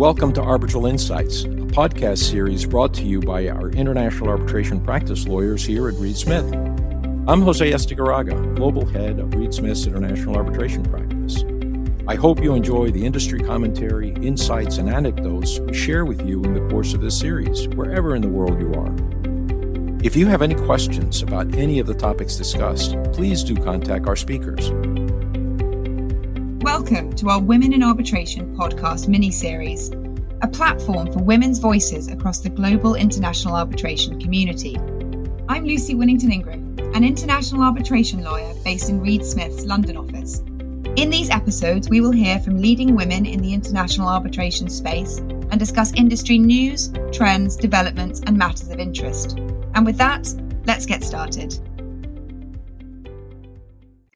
welcome to Arbitral Insights, a podcast series brought to you by our international arbitration practice lawyers here at Reed Smith. I'm Jose Estigaraga, Global Head of Reed Smith's International Arbitration Practice. I hope you enjoy the industry commentary, insights, and anecdotes we share with you in the course of this series, wherever in the world you are. If you have any questions about any of the topics discussed, please do contact our speakers. Welcome to our Women in Arbitration podcast mini-series, a platform for women's voices across the global international arbitration community. I'm Lucy Winnington Ingram, an international arbitration lawyer based in Reed Smith's London office. In these episodes, we will hear from leading women in the international arbitration space and discuss industry news, trends, developments, and matters of interest. And with that, let's get started.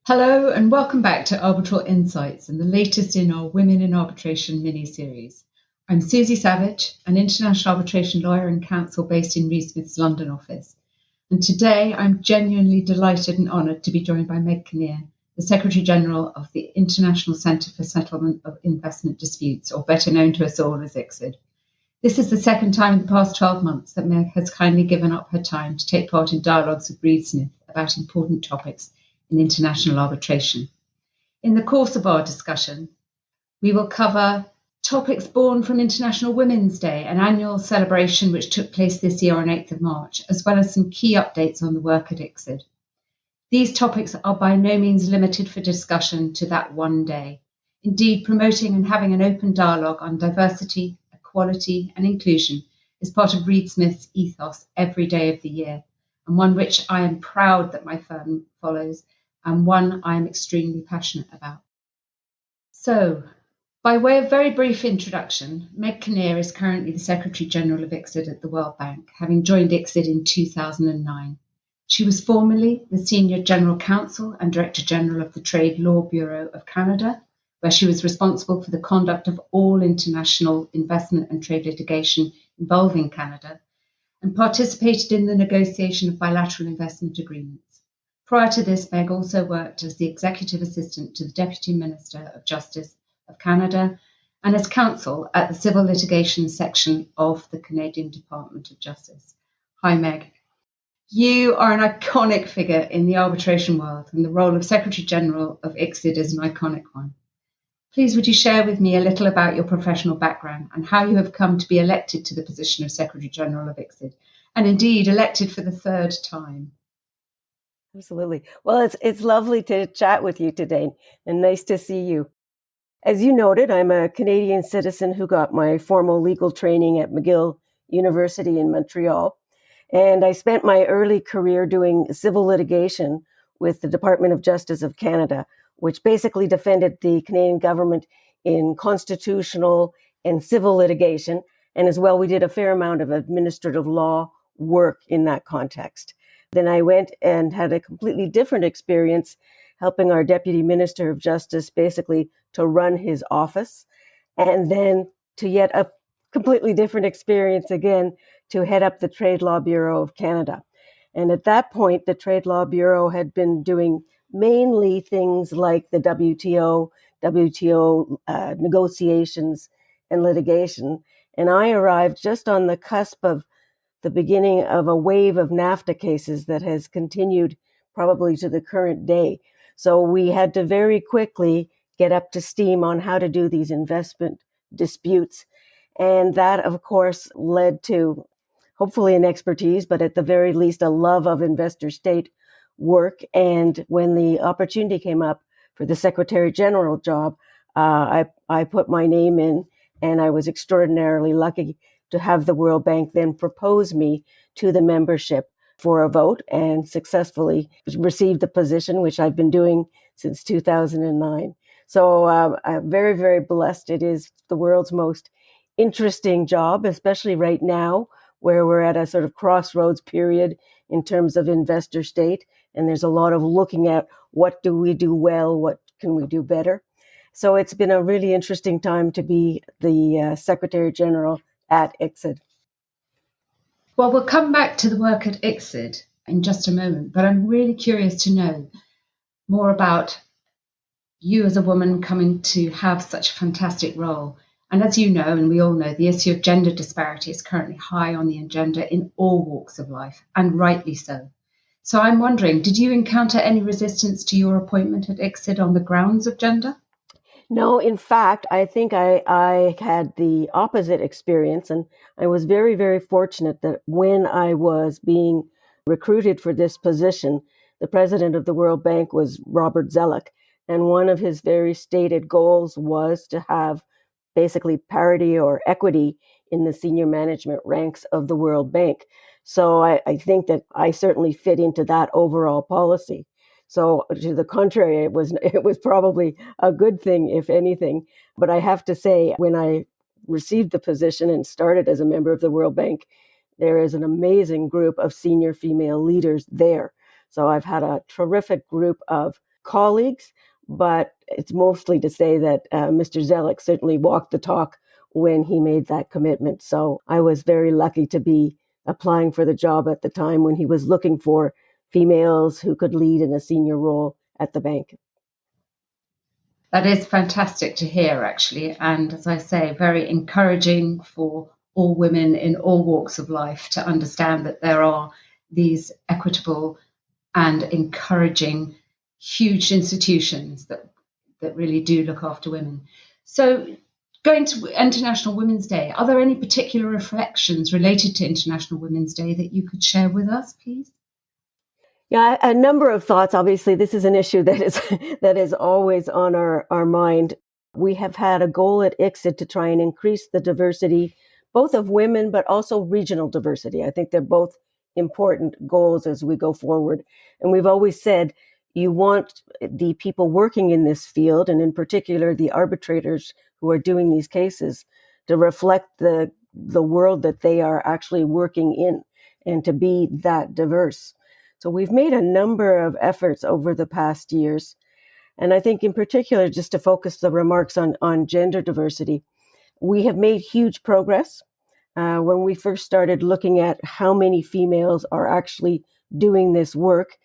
Hello and welcome back to Arbitral Insights and the latest in our Women in Arbitration mini-series. I'm Susie Savage, an international arbitration lawyer and counsel based in Reed Smith's London office. And today I'm genuinely delighted and honoured to be joined by Meg Kinnear, the Secretary General of the International Centre for Settlement of Investment Disputes, or better known to us all as ICSID. This is the second time in the past 12 months that Meg has kindly given up her time to take part in dialogues with Reed Smith about important topics in international arbitration. In the course of our discussion, we will cover topics born from International Women's Day, an annual celebration which took place this year on 8th of March, as well as some key updates on the work at ICSID. These topics are by no means limited for discussion to that one day. Indeed, promoting and having an open dialogue on diversity, equality and inclusion is part of Reed Smith's ethos every day of the year, and one which I am proud that my firm follows, and one I am extremely passionate about. So, by way of very brief introduction, Meg Kinnear is currently the Secretary General of ICSID at the World Bank, having joined ICSID in 2009. She was formerly the Senior General Counsel and Director General of the Trade Law Bureau of Canada, where she was responsible for the conduct of all international investment and trade litigation involving Canada, and participated in the negotiation of bilateral investment agreements. Prior to this, Meg also worked as the Executive Assistant to the Deputy Minister of Justice of Canada and as counsel at the Civil Litigation Section of the Canadian Department of Justice. Hi, Meg. You are an iconic figure in the arbitration world, and the role of Secretary General of ICSID is an iconic one. Please would you share with me a little about your professional background and how you have come to be elected to the position of Secretary General of ICSID, and indeed elected for the third time? Absolutely. Well, it's lovely to chat with you today, and nice to see you. As you noted, I'm a Canadian citizen who got my formal legal training at McGill University in Montreal, and I spent my early career doing civil litigation with the Department of Justice of Canada, which basically defended the Canadian government in constitutional and civil litigation, and as well, we did a fair amount of administrative law work in that context. Then I went and had a completely different experience helping our Deputy Minister of Justice basically to run his office, and then to yet a completely different experience again to head up the Trade Law Bureau of Canada. And at that point, the Trade Law Bureau had been doing mainly things like the WTO negotiations and litigation. And I arrived just on the cusp of the beginning of a wave of NAFTA cases that has continued probably to the current day. So we had to very quickly get up to steam on how to do these investment disputes. And that, of course, led to hopefully an expertise, but at the very least, a love of investor state work. And when the opportunity came up for the Secretary General job, I put my name in, and I was extraordinarily lucky to have the World Bank then propose me to the membership for a vote and successfully received the position, which I've been doing since 2009. So I'm very, very blessed. It is the world's most interesting job, especially right now, where we're at a sort of crossroads period in terms of investor state. And there's a lot of looking at what do we do well, what can we do better. So it's been a really interesting time to be the Secretary General at ICSID. Well, we'll come back to the work at ICSID in just a moment, but I'm really curious to know more about you as a woman coming to have such a fantastic role And as you know, and we all know, the issue of gender disparity is currently high on the agenda in all walks of life, and rightly so. So I'm wondering, did you encounter any resistance to your appointment at ICSID on the grounds of gender? No, in fact, I think I had the opposite experience, and I was very, very fortunate that when I was being recruited for this position, the president of the World Bank was Robert Zellick, and one of his very stated goals was to have basically parity or equity in the senior management ranks of the World Bank. So I think that I certainly fit into that overall policy. So to the contrary, it was probably a good thing, if anything. But I have to say, when I received the position and started as a member of the World Bank, there is an amazing group of senior female leaders there. So I've had a terrific group of colleagues, but it's mostly to say that Mr. Zellick certainly walked the talk when he made that commitment. So I was very lucky to be applying for the job at the time when he was looking for females who could lead in a senior role at the bank. That is fantastic to hear, actually. And as I say, very encouraging for all women in all walks of life to understand that there are these equitable and encouraging huge institutions that really do look after women. So going to International Women's Day, are there any particular reflections related to International Women's Day that you could share with us, please? Yeah, a number of thoughts. Obviously, this is an issue that is always on our mind. We have had a goal at ICSID to try and increase the diversity, both of women, but also regional diversity. I think they're both important goals as we go forward. And we've always said you want the people working in this field, and in particular the arbitrators who are doing these cases, to reflect the world that they are actually working in and to be that diverse. So we've made a number of efforts over the past years. And I think in particular, just to focus the remarks on gender diversity, we have made huge progress. When we first started looking at how many females are actually doing this work,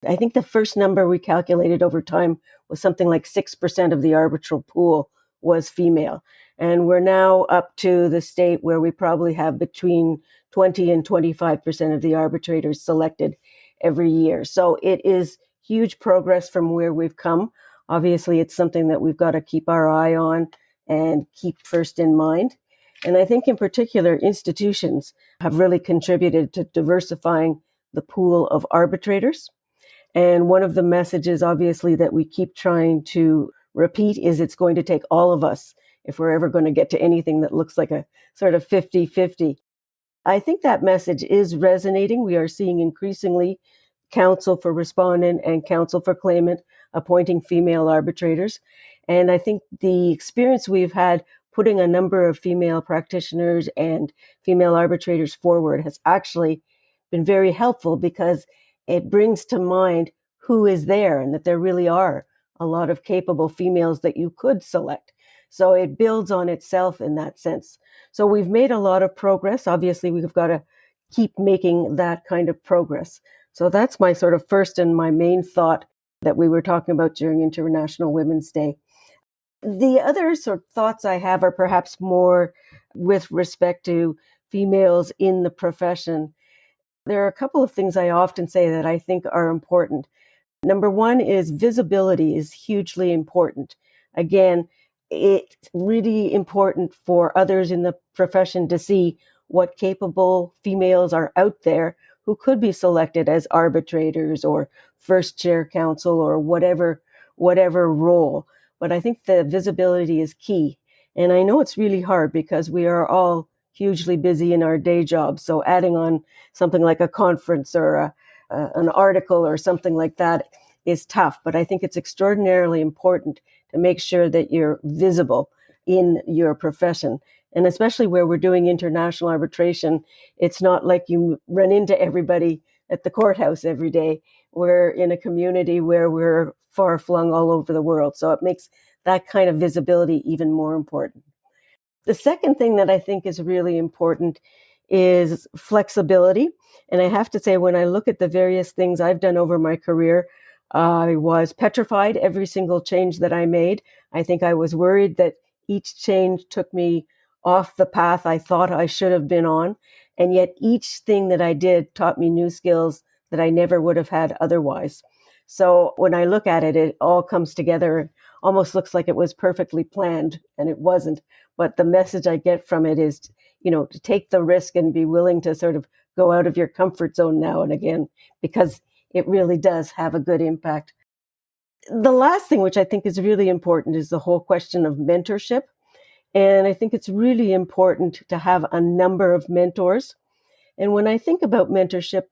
I think the first number we calculated over time was something like 6% of the arbitral pool was female. And we're now up to the state where we probably have between 20 and 25% of the arbitrators selected every year. So it is huge progress from where we've come. Obviously, it's something that we've got to keep our eye on and keep first in mind. And I think in particular, institutions have really contributed to diversifying the pool of arbitrators. And one of the messages, obviously, that we keep trying to repeat is it's going to take all of us if we're ever going to get to anything that looks like a sort of 50-50. I think that message is resonating. We are seeing increasingly counsel for respondent and counsel for claimant appointing female arbitrators. And I think the experience we've had putting a number of female practitioners and female arbitrators forward has actually been very helpful, because it brings to mind who is there and that there really are a lot of capable females that you could select. So it builds on itself in that sense. So we've made a lot of progress. Obviously, we've got to keep making that kind of progress. So that's my sort of first and my main thought that we were talking about during International Women's Day. The other sort of thoughts I have are perhaps more with respect to females in the profession. There are a couple of things I often say that I think are important. Number one is visibility is hugely important. Again, it's really important for others in the profession to see what capable females are out there who could be selected as arbitrators or first chair counsel or whatever role. But I think the visibility is key. And I know it's really hard because we are all hugely busy in our day jobs. So adding on something like a conference or an article or something like that is tough. But I think it's extraordinarily important to make sure that you're visible in your profession. And especially where we're doing international arbitration, it's not like you run into everybody at the courthouse every day. We're in a community where we're far flung all over the world. So it makes that kind of visibility even more important. The second thing that I think is really important is flexibility. And I have to say, when I look at the various things I've done over my career, I was petrified every single change that I made. I think I was worried that Each change took me off the path I thought I should have been on. And yet each thing that I did taught me new skills that I never would have had otherwise. So when I look at it, it all comes together. It almost looks like it was perfectly planned, and it wasn't. But the message I get from it is, to take the risk and be willing to sort of go out of your comfort zone now and again, because it really does have a good impact. The last thing, which I think is really important, is the whole question of mentorship. And I think it's really important to have a number of mentors. And when I think about mentorship,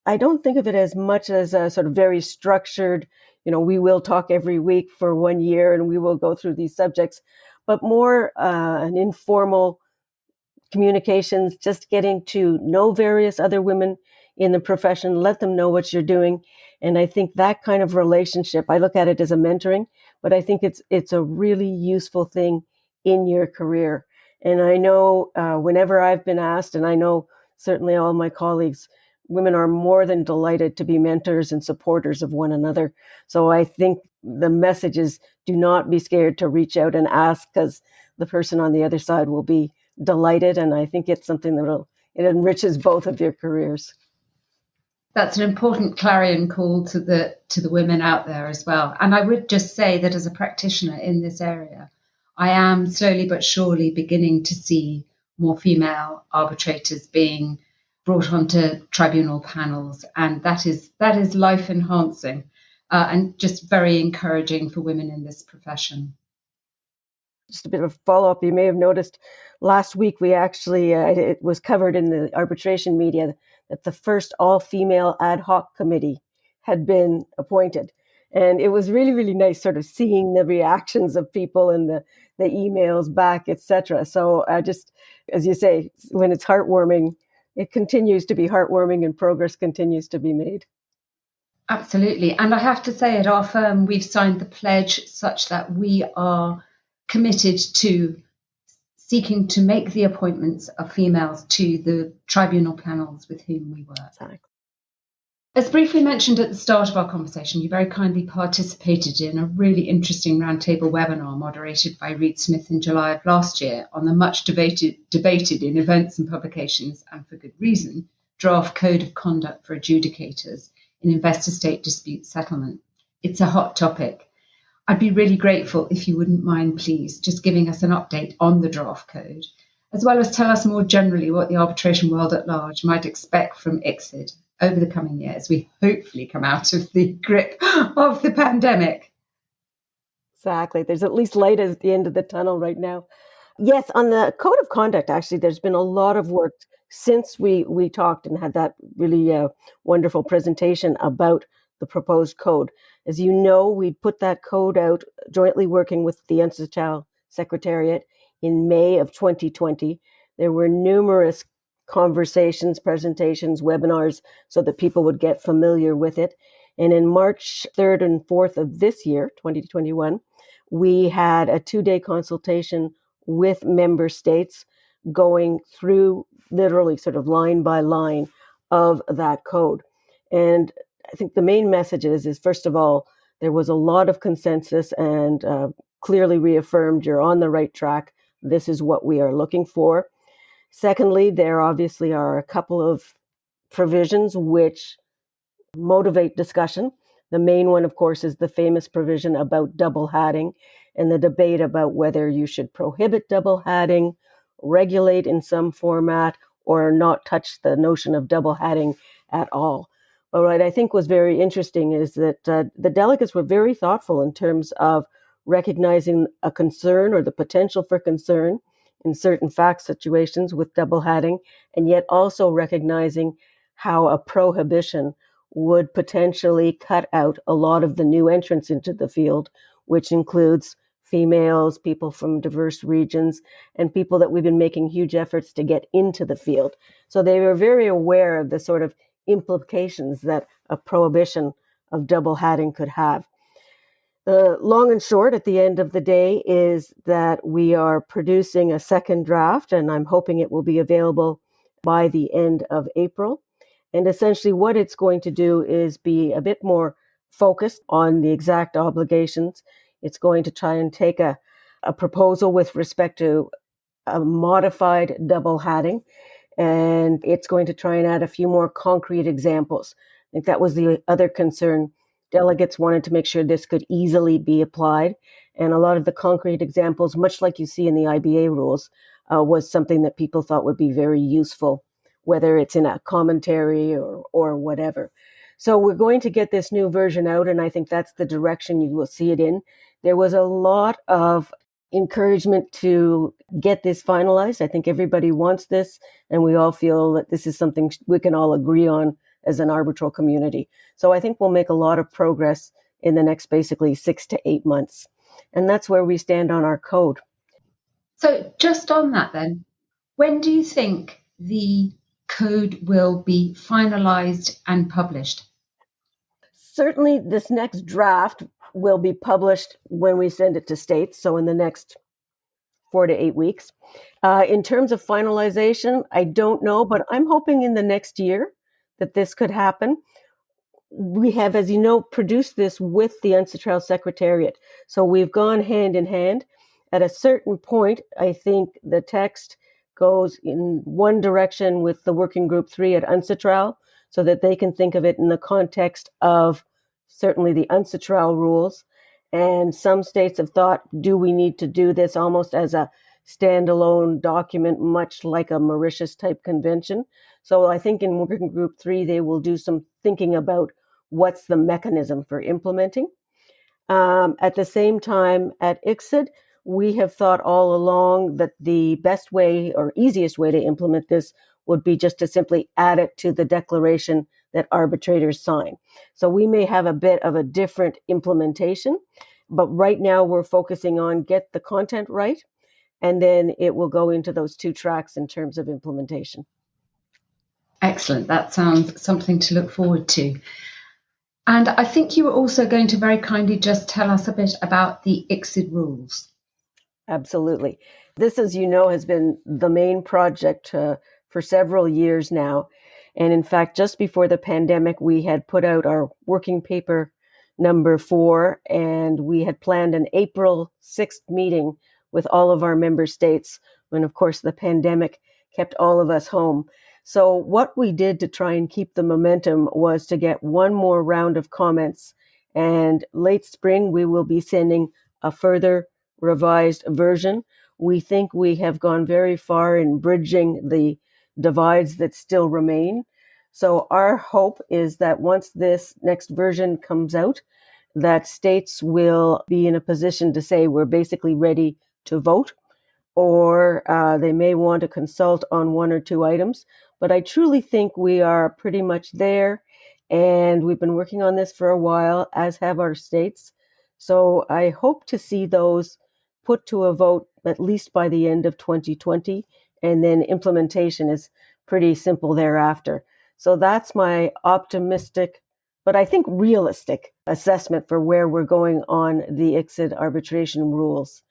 I don't think of it as much as a sort of very structured, we will talk every week for 1 year and we will go through these subjects, but more an informal communications, just getting to know various other women in the profession, let them know what you're doing. And I think that kind of relationship, I look at it as a mentoring, but I think it's a really useful thing in your career. And I know whenever I've been asked, and I know certainly all my colleagues, women are more than delighted to be mentors and supporters of one another. So I think the message is, do not be scared to reach out and ask, because the person on the other side will be delighted. And I think it's something it enriches both of your careers. That's an important clarion call to the women out there as well. And I would just say that as a practitioner in this area, I am slowly but surely beginning to see more female arbitrators being brought onto tribunal panels, and that is life enhancing and just very encouraging for women in this profession. Just a bit of a follow-up. You may have noticed last week we actually, it was covered in the arbitration media that the first all-female ad hoc committee had been appointed. And it was really, really nice sort of seeing the reactions of people and the emails back, etc. So just, as you say, when it's heartwarming, it continues to be heartwarming and progress continues to be made. Absolutely. And I have to say, at our firm, we've signed the pledge such that we are committed to seeking to make the appointments of females to the tribunal panels with whom we work. Exactly. As briefly mentioned at the start of our conversation, you very kindly participated in a really interesting roundtable webinar moderated by Reed Smith in July of last year on the much debated in events and publications, and for good reason, draft code of conduct for adjudicators in investor-state dispute settlement. It's a hot topic. I'd be really grateful if you wouldn't mind, please, just giving us an update on the draft code, as well as tell us more generally what the arbitration world at large might expect from ICSID over the coming years. We hopefully come out of the grip of the pandemic. Exactly. There's at least light at the end of the tunnel right now. Yes, on the code of conduct, actually, there's been a lot of work since we talked and had that really wonderful presentation about the proposed code. As you know, we put that code out jointly working with the ICSID Secretariat in May of 2020. There were numerous conversations, presentations, webinars, so that people would get familiar with it. And in March 3rd and 4th of this year, 2021, we had a 2-day consultation with member states going through literally sort of line by line of that code. And I think the main message is first of all, there was a lot of consensus and clearly reaffirmed you're on the right track. This is what we are looking for. Secondly, there obviously are a couple of provisions which motivate discussion. The main one, of course, is the famous provision about double hatting and the debate about whether you should prohibit double hatting, regulate in some format, or not touch the notion of double hatting at all. But what I think was very interesting is that the delegates were very thoughtful in terms of recognizing a concern or the potential for concern in certain fact situations with double hatting, and yet also recognizing how a prohibition would potentially cut out a lot of the new entrants into the field, which includes females, people from diverse regions, and people that we've been making huge efforts to get into the field. So they were very aware of the sort of implications that a prohibition of double hatting could have. The long and short at the end of the day is that we are producing a second draft, and I'm hoping it will be available by the end of April. And essentially what it's going to do is be a bit more focused on the exact obligations. It's going to try and take a a proposal with respect to a modified double hatting, and it's going to try and add a few more concrete examples. I think that was the other concern. Delegates wanted to make sure this could easily be applied, and a lot of the concrete examples, much like you see in the IBA rules, was something that people thought would be very useful, whether it's in a commentary or whatever. So we're going to get this new version out, and I think that's the direction you will see it in. There was a lot of encouragement to get this finalized. I think everybody wants this, and we all feel that this is something we can all agree on as an arbitral community. So I think we'll make a lot of progress in the next basically 6 to 8 months. And that's where we stand on our code. So just on that then, when do you think the code will be finalized and published? Certainly this next draft will be published when we send it to states, so in the next 4 to 8 weeks. In terms of finalization, I don't know, but I'm hoping in the next year that this could happen. We have, as you know, produced this with the UNCITRAL Secretariat. So we've gone hand in hand. At a certain point, I think the text goes in one direction with the Working Group 3 at UNCITRAL so that they can think of it in the context of certainly the UNCITRAL rules. And some states have thought, do we need to do this almost as a standalone document, much like a Mauritius type convention? So I think in Working Group 3, they will do some thinking about what's the mechanism for implementing. At the same time, at ICSID, we have thought all along that the best way or easiest way to implement this would be just to simply add it to the declaration that arbitrators sign. So we may have a bit of a different implementation, but right now we're focusing on get the content right, and then it will go into those two tracks in terms of implementation. Excellent. That sounds something to look forward to. And I think you were also going to very kindly just tell us a bit about the ICSID rules. Absolutely. This, as you know, has been the main project for several years now. And in fact, just before the pandemic, we had put out our working paper number 4, and we had planned an April 6th meeting with all of our member states when, of course, the pandemic kept all of us home. So what we did to try and keep the momentum was to get one more round of comments. And late spring, we will be sending a further revised version. We think we have gone very far in bridging the divides that still remain. So our hope is that once this next version comes out, that states will be in a position to say we're basically ready to vote, or they may want to consult on one or two items. But I truly think we are pretty much there, and we've been working on this for a while, as have our states. So I hope to see those put to a vote at least by the end of 2020, and then implementation is pretty simple thereafter. So that's my optimistic, but I think realistic assessment for where we're going on the ICSID arbitration rules.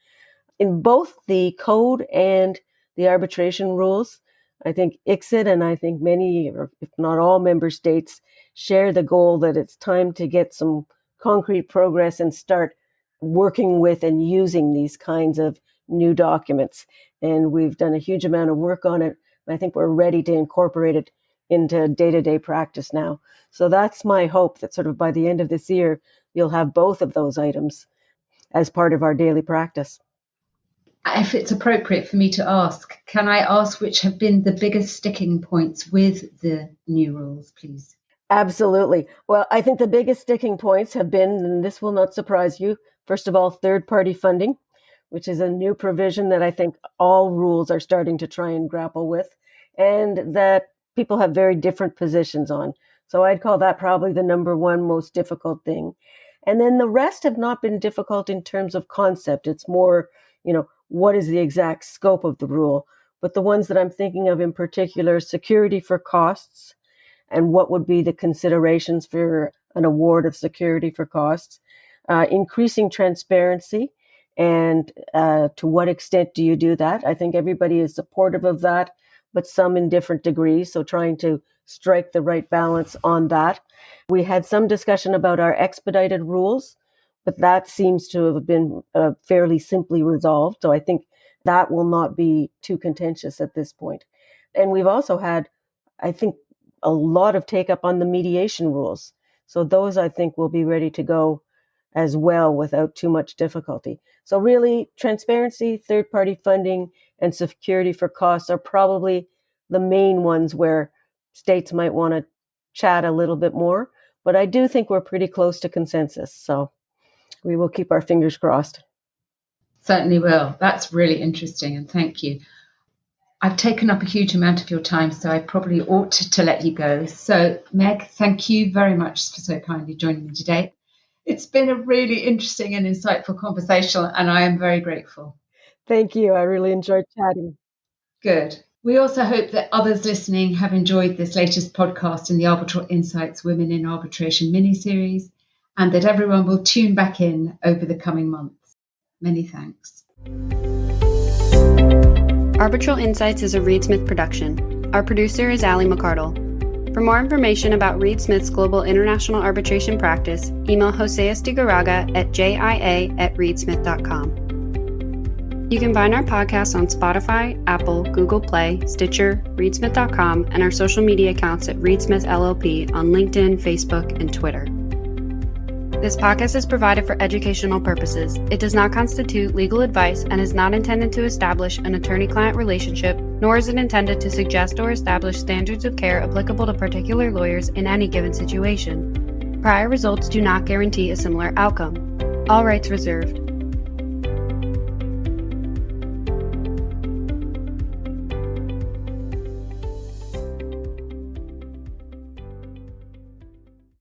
In both the code and the arbitration rules, I think ICSID and I think many, or if not all member states, share the goal that it's time to get some concrete progress and start working with and using these kinds of new documents. And we've done a huge amount of work on it. I think we're ready to incorporate it into day-to-day practice now. So that's my hope, that sort of by the end of this year, you'll have both of those items as part of our daily practice. If it's appropriate for me to ask, can I ask which have been the biggest sticking points with the new rules, please? Absolutely. Well, I think the biggest sticking points have been, and this will not surprise you, first of all, third-party funding, which is a new provision that I think all rules are starting to try and grapple with, and that people have very different positions on. So I'd call that probably the number one most difficult thing. And then the rest have not been difficult in terms of concept. It's more, what is the exact scope of the rule? But the ones that I'm thinking of in particular, security for costs, and what would be the considerations for an award of security for costs, increasing transparency, and to what extent do you do that? I think everybody is supportive of that, but some in different degrees, so trying to strike the right balance on that. We had some discussion about our expedited rules, but that seems to have been fairly simply resolved. So I think that will not be too contentious at this point. And we've also had, I think, a lot of take up on the mediation rules. So those, I think, will be ready to go as well without too much difficulty. So really, transparency, third-party funding, and security for costs are probably the main ones where states might want to chat a little bit more. But I do think we're pretty close to consensus. So we will keep our fingers crossed. Certainly will. That's really interesting, and thank you. I've taken up a huge amount of your time, so I probably ought to let you go. So, Meg, thank you very much for so kindly joining me today. It's been a really interesting and insightful conversation, and I am very grateful. Thank you. I really enjoyed chatting. Good. We also hope that others listening have enjoyed this latest podcast in the Arbitral Insights Women in Arbitration mini-series, and that everyone will tune back in over the coming months. Many thanks. Arbitral Insights is a Reed Smith production. Our producer is Ali McCardle. For more information about Reed Smith's global international arbitration practice, email Jose Estigaraga at jia@reedsmith.com. You can find our podcast on Spotify, Apple, Google Play, Stitcher, reedsmith.com, and our social media accounts at Reed Smith LLP on LinkedIn, Facebook, and Twitter. This podcast is provided for educational purposes. It does not constitute legal advice and is not intended to establish an attorney-client relationship, nor is it intended to suggest or establish standards of care applicable to particular lawyers in any given situation. Prior results do not guarantee a similar outcome. All rights reserved.